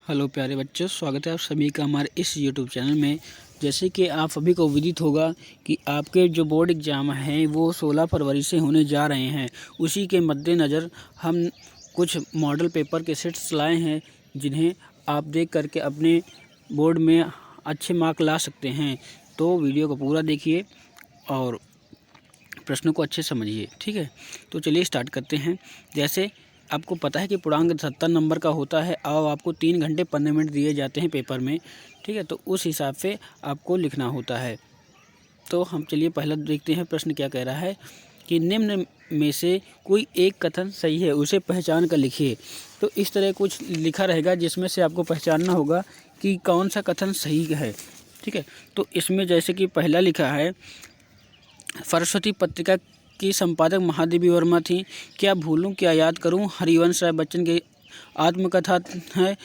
Hello प्यारे बच्चों, स्वागत है आप सभी का हमारे इस यूट्यूब चैनल में। जैसे कि आप सभी को विदित होगा कि आपके जो बोर्ड एग्ज़ाम हैं वो 16 फरवरी से होने जा रहे हैं। उसी के मद्देनज़र हम कुछ मॉडल पेपर के सेट्स लाए हैं जिन्हें आप देख करके अपने बोर्ड में अच्छे मार्क ला सकते हैं। तो वीडियो को पूरा देखिए और प्रश्नों को अच्छे समझिए, ठीक है। तो चलिए स्टार्ट करते हैं। जैसे आपको पता है कि पूर्णांक 70 नंबर का होता है और आपको 3 घंटे 15 मिनट दिए जाते हैं पेपर में, ठीक है। तो उस हिसाब से आपको लिखना होता है। तो हम चलिए पहला देखते हैं प्रश्न क्या कह रहा है कि निम्न में से कोई एक कथन सही है, उसे पहचान कर लिखिए। तो इस तरह कुछ लिखा रहेगा जिसमें से आपको पहचानना होगा कि कौन सा कथन सही है, ठीक है। तो इसमें जैसे कि पहला लिखा है, सरस्वती पत्रिका की संपादक महादेवी वर्मा थी। क्या भूलूं क्या याद करूं हरिवंश राय बच्चन की आत्मकथा है।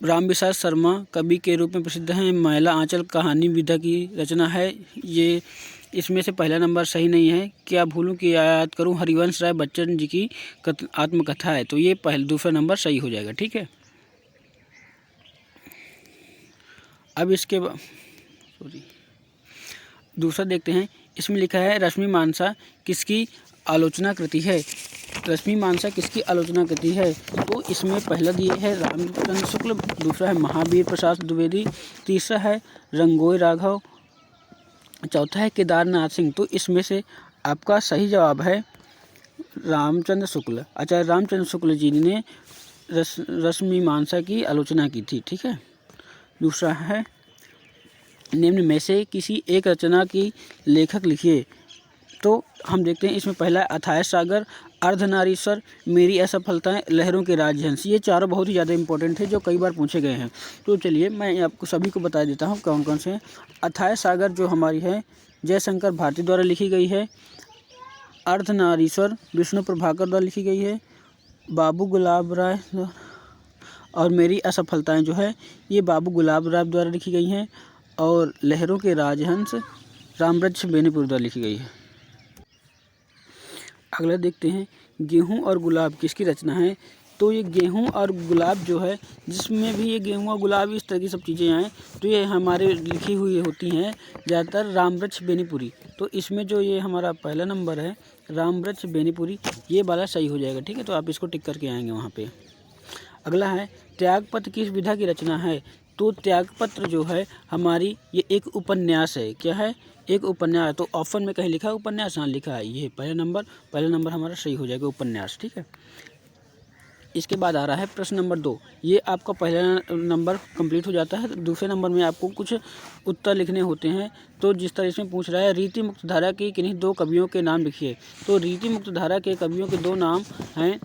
रामविलास शर्मा कवि के रूप में प्रसिद्ध हैं। मैला आंचल कहानी विधा की रचना है। ये इसमें से पहला नंबर सही नहीं है। क्या भूलूं क्या याद करूं हरिवंश राय बच्चन जी की आत्मकथा है। तो ये दूसरा नंबर सही हो जाएगा, ठीक है। अब इसके दूसरा देखते हैं। इसमें लिखा है रश्मि मानसा किसकी आलोचना कृति है। रश्मि मानसा किसकी आलोचना कृति है। तो इसमें पहला दिए है रामचंद्र शुक्ल, दूसरा है महावीर प्रसाद द्विवेदी, तीसरा है रंगोई राघव, चौथा है केदारनाथ सिंह। तो इसमें से आपका सही जवाब है रामचंद्र शुक्ल। आचार्य रामचंद्र शुक्ल जी ने रश्मि मानसा की आलोचना की थी, ठीक है। दूसरा है निम्न में से किसी एक रचना की लेखक लिखिए। तो हम देखते हैं इसमें पहला अथाह सागर, अर्धनारीश्वर, मेरी असफलताएं, लहरों के राजहंस। ये चारों बहुत ही ज़्यादा इंपॉर्टेंट है जो कई बार पूछे गए हैं। तो चलिए मैं आपको सभी को बता देता हूँ कौन कौन से हैं। अथाह सागर जो हमारी है जयशंकर भारती द्वारा लिखी गई है। अर्धनारीश्वर विष्णु प्रभाकर द्वारा लिखी गई है। बाबू गुलाब राय और मेरी असफलताएं जो है ये बाबू गुलाब राय द्वारा लिखी गई हैं। और लहरों के राजहंस रामवृक्ष बेनीपुर द्वारा लिखी गई है। अगला देखते हैं गेहूं और गुलाब किसकी रचना है। तो ये गेहूं और गुलाब जो है, जिसमें भी ये गेहूं और गुलाब इस तरह की सब चीज़ें आएँ तो ये हमारे लिखी हुई होती हैं ज़्यादातर रामवृक्ष बेनीपुरी। तो इसमें जो ये हमारा पहला नंबर है रामवृक्ष बेनीपुरी, ये वाला सही हो जाएगा, ठीक है। तो आप इसको टिक करके आएंगे वहाँ पे। अगला है त्यागपत्र किस विधा की रचना है। तो त्यागपत्र जो है हमारी ये एक उपन्यास है। क्या है, एक उपन्यास। तो ऑप्शन में कहीं लिखा है उपन्यास, हाँ लिखा है। ये पहला नंबर हमारा सही हो जाएगा उपन्यास, ठीक है। इसके बाद आ रहा है प्रश्न नंबर 2। ये आपका पहला नंबर कंप्लीट हो जाता है। दूसरे नंबर में आपको कुछ उत्तर लिखने होते हैं। तो जिस तरह इसमें पूछ रहा है रीति मुक्त धारा के किन्हीं 2 कवियों के नाम लिखिए। तो रीति मुक्त धारा के कवियों के 2 नाम हैं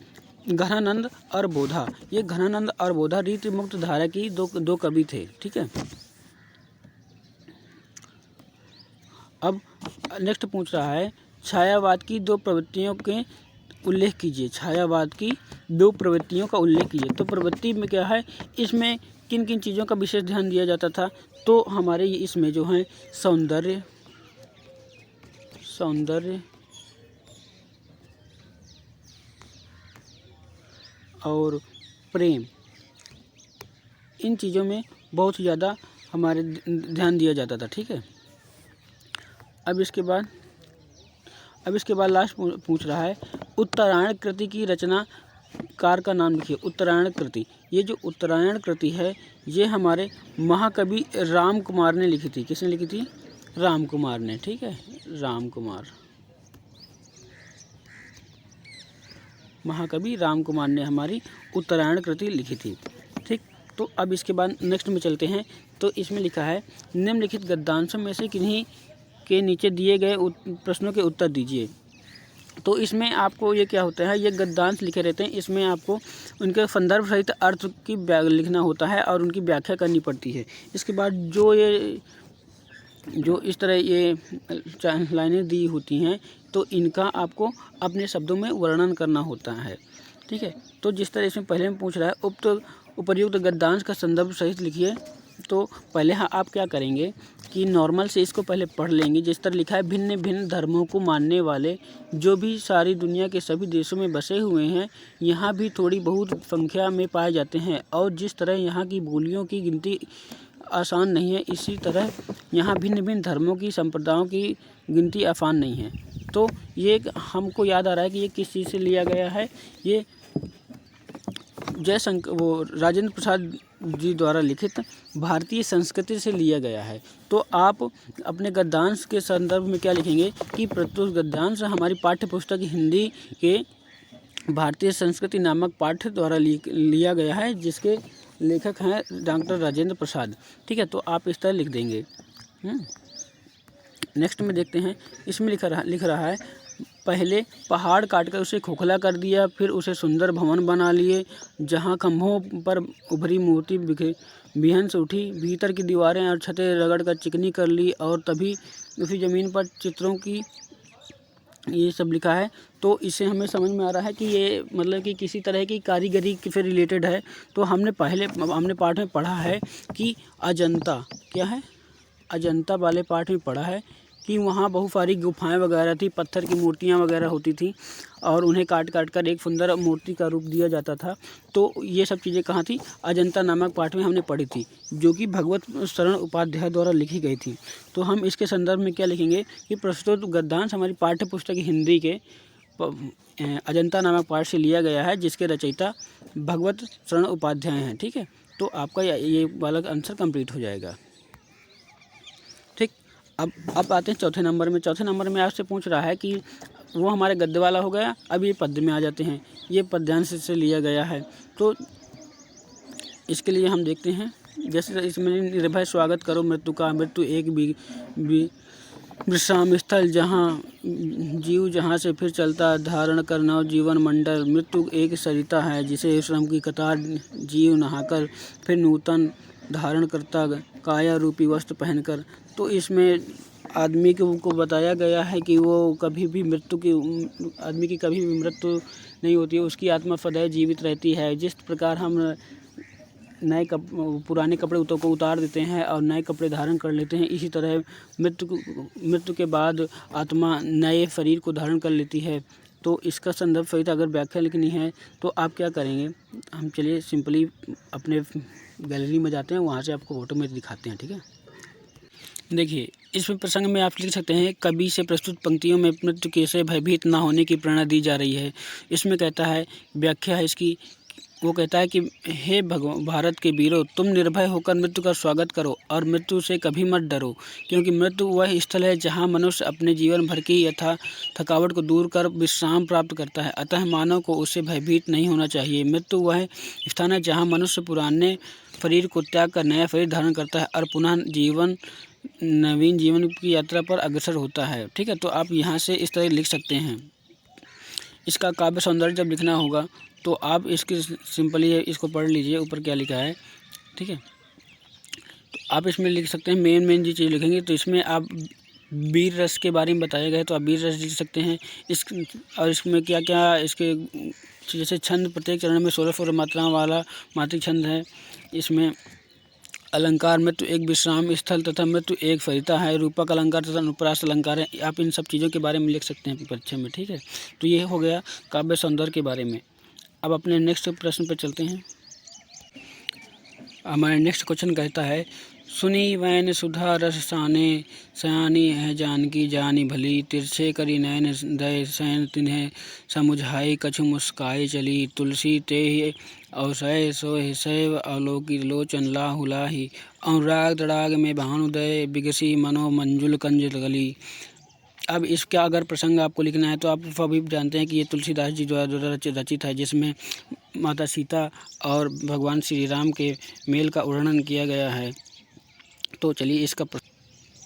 घनानंद और बोधा। ये घनानंद और बोधा रीति मुक्त धारा की दो कवि थे, ठीक है। अब नेक्स्ट पूछ रहा है छायावाद की 2 प्रवृत्तियों के उल्लेख कीजिए। छायावाद की 2 प्रवृत्तियों का उल्लेख कीजिए। तो प्रवृत्ति में क्या है, इसमें किन किन चीज़ों का विशेष ध्यान दिया जाता था। तो हमारे इसमें जो है सौंदर्य और प्रेम, इन चीज़ों में बहुत ज़्यादा हमारे ध्यान दिया जाता था, ठीक है। अब इसके बाद लास्ट पूछ रहा है उत्तरायण कृति की रचनाकार का नाम लिखिए। उत्तरायण कृति, ये जो उत्तरायण कृति है ये हमारे महाकवि राम कुमार ने लिखी थी। किसने लिखी थी, राम कुमार ने, ठीक है। महाकवि राम कुमार ने हमारी उत्तरायण कृति लिखी थी, ठीक। तो अब इसके बाद नेक्स्ट में चलते हैं। तो इसमें लिखा है निम्नलिखित गद्यांशों में से किन्हीं के नीचे दिए गए प्रश्नों के उत्तर दीजिए। तो इसमें आपको ये क्या होता है, ये गद्यांश लिखे रहते हैं। इसमें आपको उनके संदर्भ सहित अर्थ की लिखना होता है और उनकी व्याख्या करनी पड़ती है। इसके बाद जो इस तरह ये लाइनें दी होती हैं तो इनका आपको अपने शब्दों में वर्णन करना होता है, ठीक है। तो जिस तरह इसमें पहले में पूछ रहा है उपर्युक्त गद्यांश का संदर्भ सहित लिखिए। तो पहले आप क्या करेंगे कि नॉर्मल से इसको पहले पढ़ लेंगे। जिस तरह लिखा है, भिन्न भिन्न धर्मों को मानने वाले जो भी सारी दुनिया के सभी देशों में बसे हुए हैं, यहाँ भी थोड़ी बहुत संख्या में पाए जाते हैं। और जिस तरह यहाँ की बोलियों की गिनती आसान नहीं है, इसी तरह यहाँ भिन्न भिन्न धर्मों की संप्रदायों की गिनती आसान नहीं है। तो ये हमको याद आ रहा है कि ये किस चीज़ से लिया गया है। ये राजेंद्र प्रसाद जी द्वारा लिखित भारतीय संस्कृति से लिया गया है। तो आप अपने गद्यांश के संदर्भ में क्या लिखेंगे कि प्रत्युत गद्यांश हमारी पाठ्य पुस्तक हिंदी के भारतीय संस्कृति नामक पाठ्य द्वारा लिया गया है, जिसके लेखक हैं डॉक्टर राजेंद्र प्रसाद। ठीक है, तो आप इस तरह लिख देंगे। नेक्स्ट में देखते हैं, इसमें लिख रहा है, पहले पहाड़ काटकर उसे खोखला कर दिया, फिर उसे सुंदर भवन बना लिए, जहाँ खंभों पर उभरी मूर्ति बिहन से उठी, भीतर की दीवारें और छतें रगड़ कर चिकनी कर ली, और तभी उसी ज़मीन पर चित्रों की, ये सब लिखा है। तो इससे हमें समझ में आ रहा है कि ये मतलब कि किसी तरह की कारीगरी से रिलेटेड है। तो हमने पाठ में पढ़ा है कि अजंता क्या है, अजंता वाले पाठ में पढ़ा है कि वहाँ बहुत सारी गुफाएं वगैरह थी, पत्थर की मूर्तियाँ वगैरह होती थी, और उन्हें काट कर एक सुंदर मूर्ति का रूप दिया जाता था। तो ये सब चीज़ें कहाँ थी, अजंता नामक पाठ में हमने पढ़ी थी, जो कि भगवत शरण उपाध्याय द्वारा लिखी गई थी। तो हम इसके संदर्भ में क्या लिखेंगे कि प्रस्तुत गद्यांश हमारी पाठ्य पुस्तक हिंदी के अजंता नामक पाठ से लिया गया है, जिसके रचयिता भगवत शरण उपाध्याय हैं। ठीक है, तो आपका ये वाला आंसर कंप्लीट हो जाएगा। ठीक, अब आते हैं चौथे नंबर में। चौथे नंबर में आपसे पूछ रहा है कि वो हमारे गद्य वाला हो गया, अब ये पद्य में आ जाते हैं। ये पद्यांश से लिया गया है। तो इसके लिए हम देखते हैं, जैसे इसमें निर्भय स्वागत करो मृत्यु का, मृत्यु एक विश्राम स्थल जहाँ जीव जहाँ से फिर चलता, धारण कर नव जीवन मंडल, मृत्यु एक सरिता है जिसे श्रम की कतार जीव नहाकर फिर नूतन धारण करता, काया रूपी वस्त्र पहनकर। तो इसमें आदमी को बताया गया है कि वो कभी भी आदमी की कभी भी मृत्यु नहीं होती है, उसकी आत्मा सदैव जीवित रहती है। जिस प्रकार हम पुराने कपड़े को उतार देते हैं और नए कपड़े धारण कर लेते हैं, इसी तरह मृत्यु के बाद आत्मा नए शरीर को धारण कर लेती है। तो इसका संदर्भ सहित अगर व्याख्या लिखनी है तो आप क्या करेंगे, हम चलिए सिंपली अपने गैलरी में जाते हैं, वहाँ से आपको फोटो में दिखाते हैं। ठीक है, देखिए इस प्रसंग में आप लिख सकते हैं, कवि से प्रस्तुत पंक्तियों में मृत्यु के से भयभीत न होने की प्रेरणा दी जा रही है। इसमें कहता है, व्याख्या है इसकी, वो कहता है कि हे भारत के वीरों, तुम निर्भय होकर मृत्यु का स्वागत करो और मृत्यु से कभी मत डरो, क्योंकि मृत्यु वह स्थल है जहाँ मनुष्य अपने जीवन भर की थकावट को दूर कर विश्राम प्राप्त करता है। अतः मानव को उससे भयभीत नहीं होना चाहिए। मृत्यु वह स्थान है जहाँ मनुष्य पुराने शरीर को त्याग कर नया शरीर धारण करता है और पुनः नवीन जीवन की यात्रा पर अग्रसर होता है। ठीक है, तो आप यहाँ से इस तरह लिख सकते हैं। इसका काव्य सौंदर्य जब लिखना होगा तो आप इसकी सिंपली इसको पढ़ लीजिए, ऊपर क्या लिखा है। ठीक है, तो आप इसमें लिख सकते हैं, मेन जो चीज़ लिखेंगे तो इसमें आप वीर रस के बारे में बताया गया है, तो आप वीर रस लिख सकते हैं। और इसमें क्या क्या इसके जैसे छंद, प्रत्येक चरण में 16 मात्राओं वाला मात्रिक छंद है। इसमें अलंकार, मृत्यु एक विश्राम स्थल तथा मृत्यु एक सरिता है, रूपक अलंकार तथा अनुप्रास अलंकार है। आप इन सब चीज़ों के बारे में लिख सकते हैं परीक्षा में। ठीक है, तो ये हो गया काव्य सौंदर्य के बारे में। अब अपने नेक्स्ट प्रश्न पर चलते हैं। हमारा नेक्स्ट क्वेश्चन कहता है, सुनी वैन सुधा रस साने, सयानी है जानकी जानी भली, तिरछे करी नैन दय सैन तिन्हें समुझाई, कछु मुस्काई चली, तुलसी ते अवसय सोह सैव अवलोकी लोचन लाहु लाही, अनुराग तड़ाग में भानुदय बिगसी मनो मंजुल कंज गली। अब इसका अगर प्रसंग आपको लिखना है तो आप सभी जानते हैं कि ये तुलसीदास जी द्वारा रचित है, जिसमें माता सीता और भगवान श्री राम के मेल का वर्णन किया गया है। तो चलिए इसका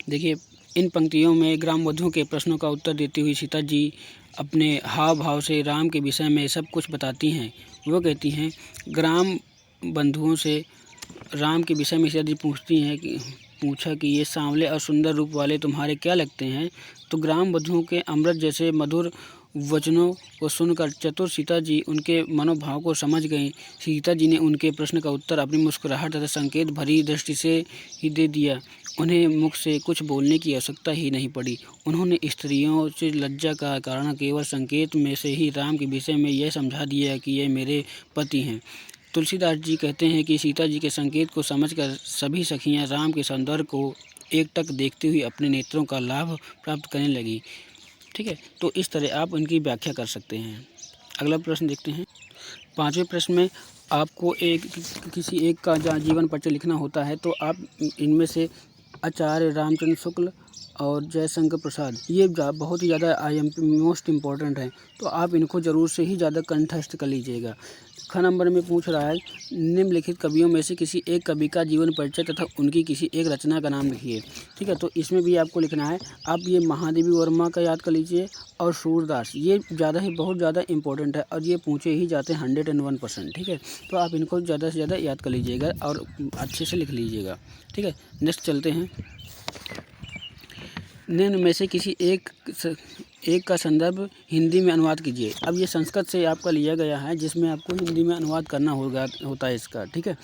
देखिए, इन पंक्तियों में ग्राम बंधुओं के प्रश्नों का उत्तर देती हुई सीता जी अपने हाव भाव से राम के विषय में सब कुछ बताती हैं। वो कहती हैं, ग्राम बंधुओं से राम के विषय में सीता जी पूछा कि ये सांवले और सुंदर रूप वाले तुम्हारे क्या लगते हैं। तो ग्राम बंधुओं के अमृत जैसे मधुर वचनों को सुनकर चतुर सीता जी उनके मनोभाव को समझ गईं। सीता जी ने उनके प्रश्न का उत्तर अपनी मुस्कुराहट तथा संकेत भरी दृष्टि से ही दे दिया। उन्हें मुख से कुछ बोलने की आवश्यकता ही नहीं पड़ी। उन्होंने स्त्रियों से लज्जा का कारण केवल संकेत में से ही राम के विषय में यह समझा दिया कि ये मेरे पति हैं। तुलसीदास जी कहते हैं कि सीता जी के संकेत को समझकर सभी सखियां राम के सौंदर्य को एकटक देखते हुए अपने नेत्रों का लाभ प्राप्त करने लगी। ठीक है, तो इस तरह आप उनकी व्याख्या कर सकते हैं। अगला प्रश्न देखते हैं। 5वें प्रश्न में आपको किसी एक का जीवन परिचय लिखना होता है, तो आप इनमें से आचार्य रामचंद्र शुक्ल और जयशंकर प्रसाद, ये बहुत ही ज़्यादा मोस्ट इम्पॉर्टेंट हैं, तो आप इनको ज़रूर से ही ज़्यादा कंठस्थ कर लीजिएगा। ख नंबर में पूछ रहा है, निम्नलिखित कवियों में से किसी एक कवि का जीवन परिचय तथा उनकी किसी एक रचना का नाम लिखिए। ठीक है, तो इसमें भी आपको लिखना है, आप ये महादेवी वर्मा का याद कर लीजिए और सूरदास, ये बहुत ज़्यादा इंपॉर्टेंट है और ये पूछे ही जाते हैं 101%। ठीक है, तो आप इनको ज़्यादा से ज़्यादा याद कर लीजिएगा और अच्छे से लिख लीजिएगा। ठीक है, नेक्स्ट चलते हैं। निम्न में से किसी एक का संदर्भ हिंदी में अनुवाद कीजिए। अब ये संस्कृत से आपका लिया गया है, जिसमें आपको हिंदी में अनुवाद करना होता है इसका। ठीक है,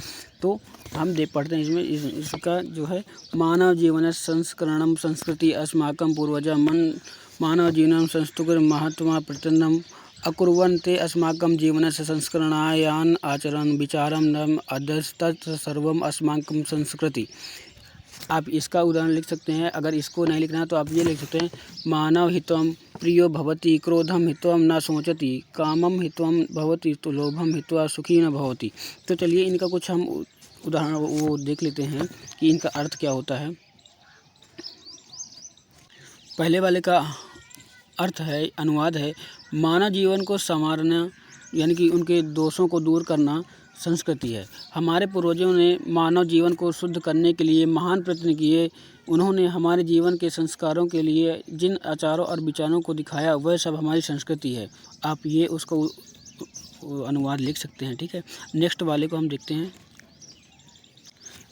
तो हम पढ़ते हैं इसमें इसका जो है, मानव जीवन संस्करणम संस्कृति अस्माकं पूर्वजा मानव जीवनम संस्तुर महत्व प्रतिन्नम अकुर्वन्ते अस्माकं जीवनस्य संस्करणायान आचरण विचारम नम अधस्तत् सर्वम अस्माकं संस्कृति। आप इसका उदाहरण लिख सकते हैं। अगर इसको नहीं लिखना है तो आप ये लिख सकते हैं, मानव हित्वम प्रियो भवति, क्रोधम हित्वम न सोचति, कामम हित्वम भवति, तो लोभम हित्वा सुखी न भवति। तो चलिए इनका कुछ हम उदाहरण वो देख लेते हैं कि इनका अर्थ क्या होता है। पहले वाले का अर्थ है, अनुवाद है, मानव जीवन को संवारना यानी कि उनके दोषों को दूर करना संस्कृति है। हमारे पूर्वजों ने मानव जीवन को शुद्ध करने के लिए महान प्रयत्न किए। उन्होंने हमारे जीवन के संस्कारों के लिए जिन आचारों और विचारों को दिखाया, वह सब हमारी संस्कृति है। आप ये उसको अनुवाद लिख सकते हैं। ठीक है, नेक्स्ट वाले को हम देखते हैं।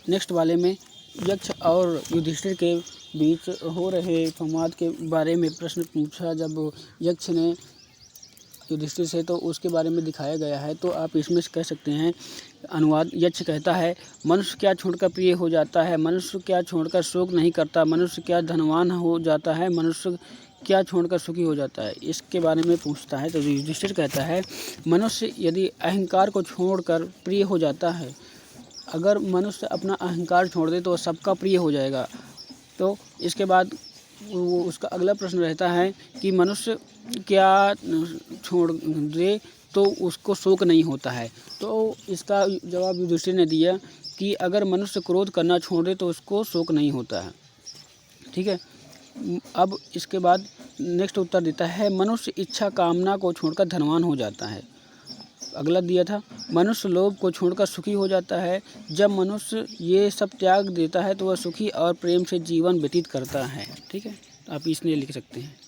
नेक्स्ट वाले में यक्ष और युधिष्ठिर के बीच हो रहे संवाद के बारे में प्रश्न पूछा। जब यक्ष ने युधिष्ठिर से, तो उसके बारे में दिखाया गया है। तो आप इसमें कह सकते हैं अनुवाद, यक्ष कहता है, मनुष्य क्या छोड़कर प्रिय हो जाता है, मनुष्य क्या छोड़कर शोक नहीं करता, मनुष्य क्या धनवान हो जाता है, मनुष्य क्या छोड़कर सुखी हो जाता है। इसके बारे में पूछता है। तो युधिष्ठिर कहता है, मनुष्य यदि अहंकार को छोड़कर प्रिय हो जाता है, अगर मनुष्य अपना अहंकार छोड़ दे तो सबका प्रिय हो जाएगा। तो इसके बाद वो उसका अगला प्रश्न रहता है कि मनुष्य क्या छोड़ दे तो उसको शोक नहीं होता है। तो इसका जवाब युधिष्ठिर ने दिया कि अगर मनुष्य क्रोध करना छोड़ दे तो उसको शोक नहीं होता है। ठीक है, अब इसके बाद नेक्स्ट उत्तर देता है, मनुष्य इच्छा कामना को छोड़कर धनवान हो जाता है। अगला दिया था, मनुष्य लोभ को छोड़कर सुखी हो जाता है। जब मनुष्य ये सब त्याग देता है तो वह सुखी और प्रेम से जीवन व्यतीत करता है। ठीक है, आप इसलिए लिख सकते हैं।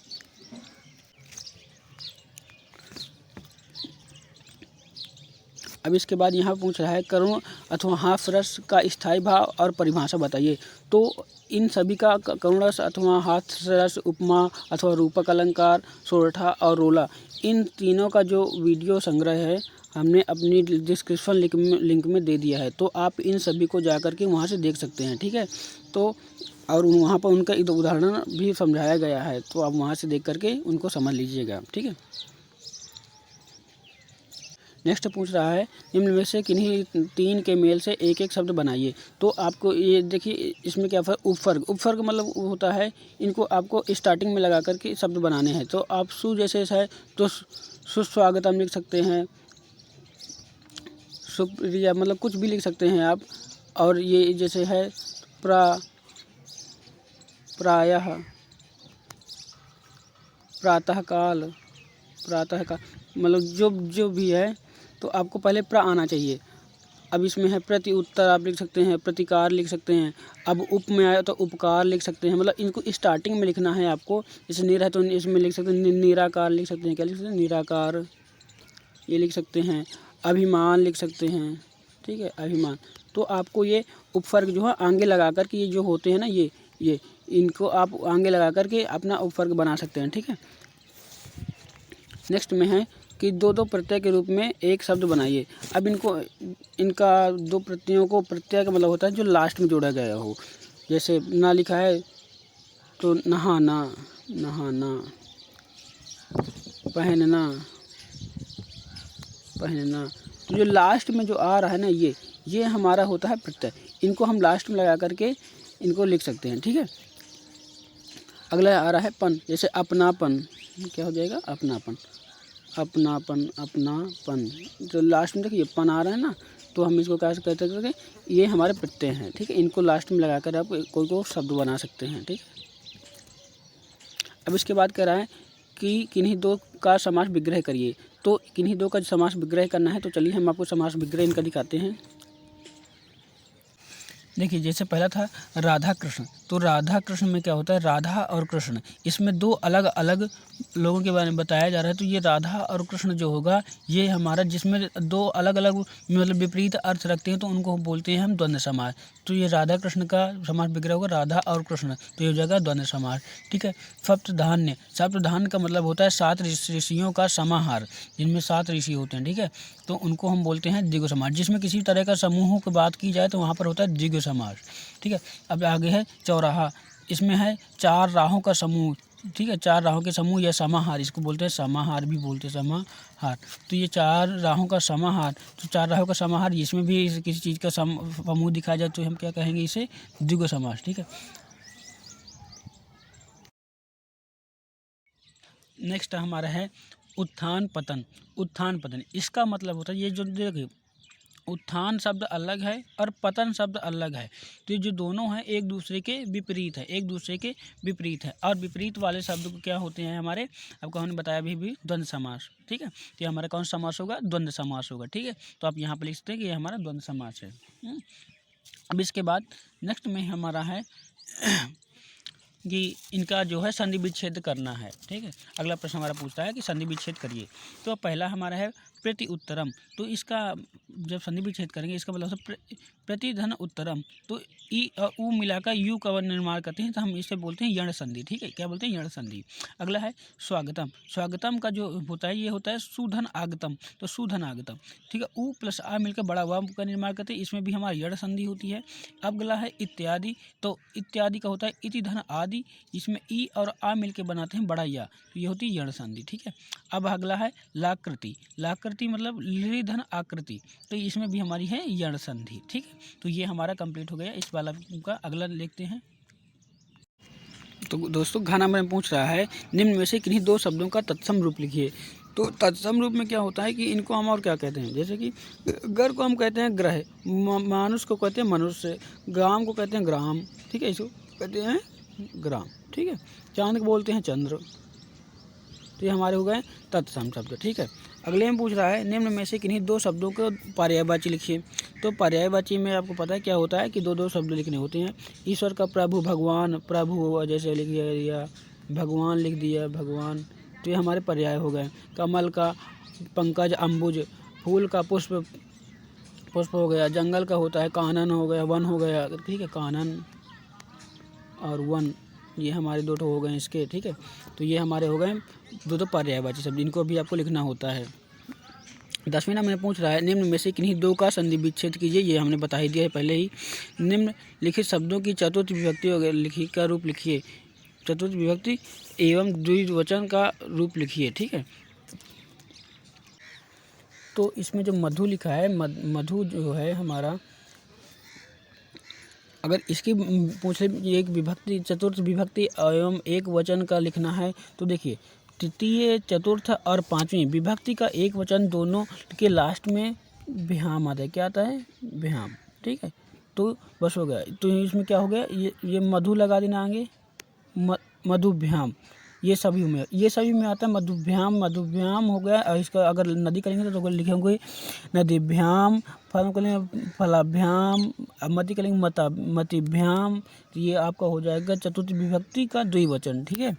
अब इसके बाद यहाँ पूछ रहा है, करुण अथवा हास्यरस का स्थायी भाव और परिभाषा बताइए। तो इन सभी का करुण रस अथवा हास्यरस, उपमा अथवा रूपक अलंकार, सोरठा और रोला, इन तीनों का जो वीडियो संग्रह है हमने अपनी डिस्क्रिप्शन लिंक में दे दिया है। तो आप इन सभी को जा कर के वहाँ से देख सकते हैं। ठीक है, तो और वहाँ पर उनका एक उदाहरण भी समझाया गया है, तो आप वहाँ से देख करके उनको समझ लीजिएगा। ठीक है, नेक्स्ट पूछ रहा है, निम्न में से किन्हीं तीन के मेल से एक एक शब्द बनाइए। तो आपको ये देखिए इसमें क्या उपसर्ग, उपसर्ग मतलब होता है, इनको आपको स्टार्टिंग में लगा करके शब्द बनाने हैं। तो आप सु जैसे है तो सुस्वागतम लिख सकते हैं, सुप्रिया मतलब कुछ भी लिख सकते हैं आप। और ये जैसे है प्रायः, प्रातःकाल मतलब जो भी है, तो आपको पहले प्र आना चाहिए। अब इसमें है प्रति उत्तर आप लिख सकते हैं, प्रतिकार लिख सकते हैं। अब उप में आया तो उपकार लिख सकते हैं, मतलब इनको स्टार्टिंग में लिखना है आपको। जैसे निर है तो इसमें लिख सकते हैं निराकार लिख सकते हैं, क्या लिख सकते हैं निराकार, ये लिख सकते हैं। अभिमान लिख सकते हैं। ठीक है, अभिमान। तो आपको ये उपसर्ग जो है आगे लगा कर के, ये जो होते हैं ना ये इनको आप आगे लगा कर के अपना उपसर्ग बना सकते हैं। ठीक है, नेक्स्ट में है कि दो दो प्रत्यय के रूप में एक शब्द बनाइए। अब इनका दो प्रत्ययों को, प्रत्यय का मतलब होता है जो लास्ट में जोड़ा गया हो। जैसे ना लिखा है तो नहाना, नहाना, पहनना, पहनना। तो जो लास्ट में जो आ रहा है ना, ये हमारा होता है प्रत्यय। इनको हम लास्ट में लगा करके इनको लिख सकते हैं, ठीक है। अगला आ रहा है पन, जैसे अपनापन, क्या हो जाएगा? अपनापन, अपनापन, अपनापन। जो लास्ट में देखिए पन आ रहा है ना, तो हम इसको क्या कहते हैं? ये हमारे प्रत्यय हैं, ठीक है। इनको लास्ट में लगाकर आप कोई को शब्द बना सकते हैं, ठीक है। अब इसके बाद कह रहा है कि किन्हीं दो का समास विग्रह करिए। तो किन्हीं दो का समास विग्रह करना है, तो चलिए हम आपको समास विग्रह इनका दिखाते हैं। देखिए, जैसे पहला था राधा कृष्ण, तो राधा कृष्ण में क्या होता है? राधा और कृष्ण, इसमें दो अलग अलग लोगों के बारे में बताया जा रहा है। तो ये राधा और कृष्ण जो होगा, ये हमारा जिसमें दो अलग अलग मतलब विपरीत अर्थ रखते हैं, तो उनको बोलते हैं हम द्वंद्व समास। तो ये राधा कृष्ण का समास विग्रह होगा, राधा और कृष्ण, तो ये हो जाएगा द्वंद्व समास, ठीक है। सप्तधान्य, सप्तधान्य का मतलब होता है 7 ऋषियों का समाहार, जिनमें 7 ऋषि होते हैं, ठीक है। तो उनको हम बोलते हैं द्विगु समास। जिसमें किसी तरह का समूहों की बात की जाए तो वहाँ पर होता है द्विगु समास, ठीक है। अब आगे है चौराहा, इसमें है 4 राहों का समूह, ठीक है। 4 राहों के समूह या समाहार, इसको बोलते हैं समाहार, भी बोलते हैं समाहार। तो ये 4 राहों का समाहार, तो 4 राहों का समाहार, इसमें भी किसी चीज़ का समूह दिखाया जाए तो हम क्या कहेंगे? इसे द्विगु समास, ठीक है। नेक्स्ट हमारा है उत्थान पतन। उत्थान पतन, इसका मतलब होता है, ये जो देखिए उत्थान शब्द अलग है और पतन शब्द अलग है। तो ये जो दोनों हैं एक दूसरे के विपरीत है, एक दूसरे के विपरीत है। और विपरीत वाले शब्द को क्या होते हैं हमारे? आपको हमने बताया भी द्वंद्व समास, ठीक है। तो ये हमारा कौन सा समास होगा? द्वंद्व समास होगा, ठीक है। तो आप यहाँ पर लिख सकते हैं कि ये हमारा द्वंद्व समास है। अब इसके बाद नेक्स्ट में हमारा है कि इनका जो है संधि विच्छेद करना है, ठीक है। अगला प्रश्न हमारा पूछता है कि संधि विच्छेद करिए। तो पहला हमारा है प्रति उत्तरम। तो इसका जब संधि विच्छेद करेंगे, इसका मतलब प्रतिधन उत्तरम। तो ई और ऊ मिलाकर यू का निर्माण करते हैं, तो हम इसे बोलते हैं यण संधि, ठीक है। क्या बोलते हैं? यण संधि। अगला है स्वागतम। स्वागतम का जो होता है, ये होता है सुधन आगतम, तो सुधन आगतम, ठीक है। ऊ प्लस आ मिलकर बड़ा वा का निर्माण करते हैं, इसमें भी हमारी यण संधि होती है। अब अगला है इत्यादि। तो इत्यादि का होता है इति धन आदि, इसमें ई और आ मिलके बनाते हैं बड़ा या, तो ये होती है यण संधि, ठीक है। अब अगला है लाकृति। लाकृति मतलब लृ धन आकृति, तो इसमें भी हमारी है यण संधि, ठीक है। तो ये हमारा कंप्लीट हो गया इस वाला का। अगला देखते हैं। तो दोस्तों खाना में पूछ रहा है निम्न में से किन्हीं 2 शब्दों का तत्सम रूप लिखिए। तो तत्सम रूप में क्या होता है कि इनको हम और क्या कहते हैं? जैसे कि घर को हम कहते हैं ग्रह, मानुष को कहते हैं मनुष्य, ग्राम को कहते हैं ग्राम, ठीक है। इसको कहते हैं ग्राम, ठीक है। चांद को बोलते हैं चंद्र। तो ये हमारे हो गए तत्सम शब्द, ठीक है। अगले में पूछ रहा है निम्न में से किन्हीं 2 शब्दों को पर्यायवाची लिखिए। तो पर्यायवाची में आपको पता है क्या होता है कि 2-2 शब्द लिखने होते हैं। ईश्वर का प्रभु, भगवान, प्रभु हुआ जैसे लिख दिया, भगवान लिख दिया, भगवान, तो ये हमारे पर्याय हो गए। कमल का पंकज, अम्बुज, फूल का पुष्प, पुष्प हो गया। जंगल का होता है कानन हो गया, वन हो गया, ठीक है। कानन और वन, ये हमारे 2 हो गए इसके, ठीक है। तो ये हमारे हो गए 2 पर्यायवाची शब्द, इनको भी आपको लिखना होता है। 10वें नंबर में पूछ रहा है निम्न में से किन्हीं 2 का संधि विच्छेद कीजिए। ये हमने बता ही दिया है पहले ही। निम्न लिखित शब्दों की चतुर्थ विभक्ति लिखी का रूप लिखिए। चतुर्थ विभक्ति एवं द्विवचन का रूप लिखिए, ठीक है। तो इसमें जो मधु लिखा है, मधु जो है हमारा, अगर इसकी पूछे एक विभक्ति, चतुर्थ विभक्ति एवं एक वचन का लिखना है, तो देखिए तृतीय, चतुर्थ और 5वीं विभक्ति का एक वचन दोनों के लास्ट में विराम आता है। क्या आता है? विराम, ठीक है। तो बस हो गया। तो इसमें क्या हो गया? ये मधु लगा देना आगे, मधुभ्याम, ये सभी में आता है मधुभ्याम। मधुभ्याम हो गया। और इसका अगर नदी करेंगे तो लिखेंगे नदीभ्याम, फल करेंगे फलाभ्याम, मति करेंगे मतिभ्याम। तो ये आपका हो जाएगा चतुर्थ विभक्ति का द्विवचन, ठीक है।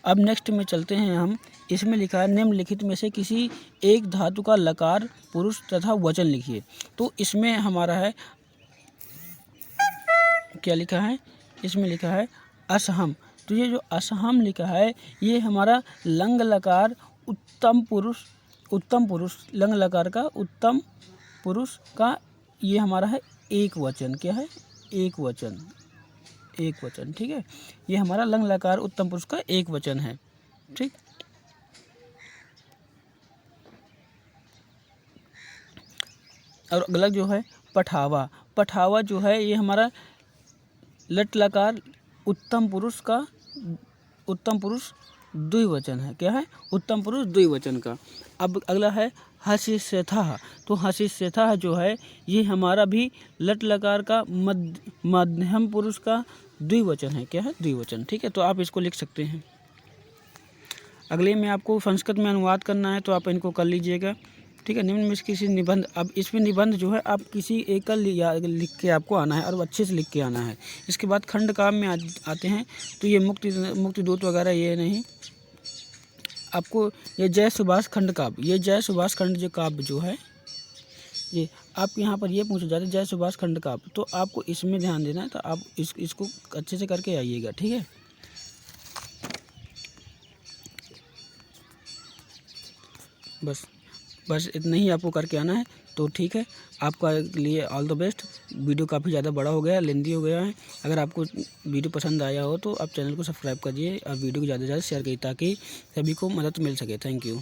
अब नेक्स्ट में चलते हैं हम। इसमें लिखा है निम्नलिखित में से किसी एक धातु का लकार पुरुष तथा वचन लिखिए। तो इसमें हमारा है, क्या लिखा है? इसमें लिखा है असहम। तो ये जो असहम लिखा है, ये हमारा लंग लकार उत्तम पुरुष लंग लकार का उत्तम पुरुष का ये हमारा है एक वचन। क्या है? एक वचन। एक वचन, ठीक है। ये हमारा लंग लकार उत्तम पुरुष का एक वचन है, ठीक। और अगला जो है पठावा। पठावा जो है ये हमारा लट लकार उत्तम पुरुष द्विवचन है। क्या है? उत्तम पुरुष द्विवचन का। अब अगला है हसिष्यथः। तो हसिष्यथः जो है ये हमारा भी लट लकार का मध्यम पुरुष का द्विवचन है। क्या है? द्विवचन, ठीक है। तो आप इसको लिख सकते हैं। अगले में आपको संस्कृत में अनुवाद करना है तो आप इनको कर लीजिएगा, ठीक है। निम्न में किसी निबंध, अब इसमें निबंध जो है आप किसी एक का लिख के आपको आना है और अच्छे से लिख के आना है। इसके बाद खंड काव्य में आते हैं तो ये मुक्ति दूत वगैरह ये नहीं, आपको ये जय सुभाष खंड काव्य, ये जय सुभाष खंड जो काव्य जो है ये आपके यहाँ पर ये पूछा जाता है जय सुभाष खंड काव्य, तो आपको इसमें ध्यान देना है। तो आप इसको अच्छे से करके आइएगा, ठीक है। बस इतना ही आपको करके आना है, तो ठीक है। आपका लिए ऑल द बेस्ट। वीडियो काफ़ी ज़्यादा बड़ा हो गया है, लेंदी हो गया है। अगर आपको वीडियो पसंद आया हो तो आप चैनल को सब्सक्राइब करिए और वीडियो को ज़्यादा से ज़्यादा शेयर करिए ताकि सभी को मदद मिल सके। Thank you.